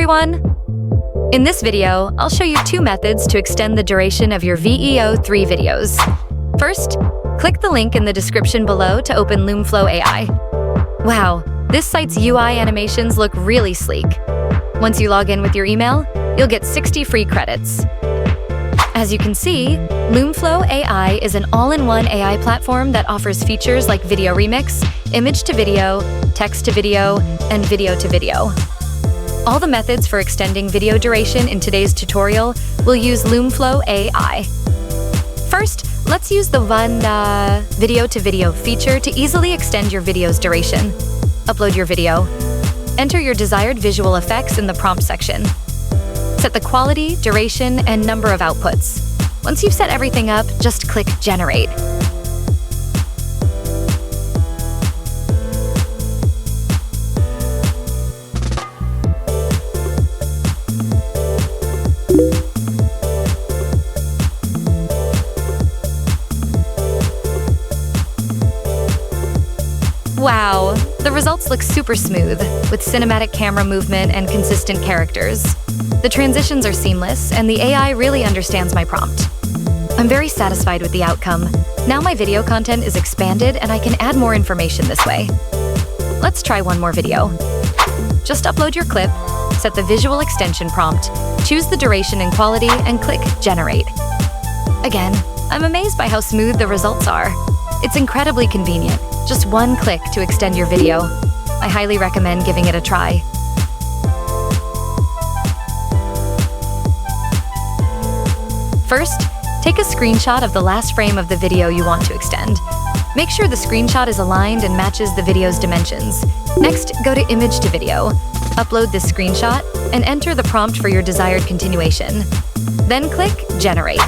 everyone! In this video, I'll show you two methods to extend the duration of your VEO 3 videos. First, click the link in the description below to open LumeFlow AI. Wow, this site's UI animations look really sleek. Once you log in with your email, you'll get 60 free credits. As you can see, LumeFlow AI is an all-in-one AI platform that offers features like video remix, image to video, text to video, and video to video. All the methods for extending video duration in today's tutorial will use LumeFlow AI. First, let's use the video to video feature to easily extend your video's duration. Upload your video. Enter your desired visual effects in the prompt section. Set the quality, duration, and number of outputs. Once you've set everything up, just click Generate. Wow, the results look super smooth, with cinematic camera movement and consistent characters. The transitions are seamless, and the AI really understands my prompt. I'm very satisfied with the outcome. Now my video content is expanded, and I can add more information this way. Let's try one more video. Just upload your clip, set the visual extension prompt, choose the duration and quality, and click Generate. Again, I'm amazed by how smooth the results are. It's incredibly convenient. Just one click to extend your video. I highly recommend giving it a try. First, take a screenshot of the last frame of the video you want to extend. Make sure the screenshot is aligned and matches the video's dimensions. Next, go to Image to Video. Upload this screenshot and enter the prompt for your desired continuation. Then click Generate.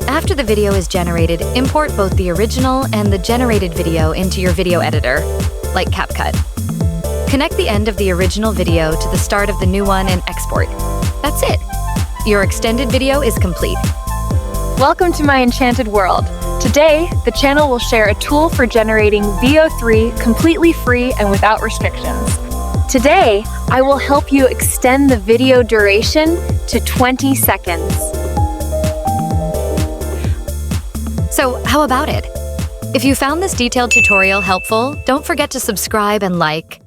After the video is generated, import both the original and the generated video into your video editor, like CapCut. Connect the end of the original video to the start of the new one and export. That's it. Your extended video is complete. Welcome to my enchanted world. Today, the channel will share a tool for generating VEO3 completely free and without restrictions. Today, I will help you extend the video duration to 20 seconds. So, how about it? If you found this detailed tutorial helpful, don't forget to subscribe and like.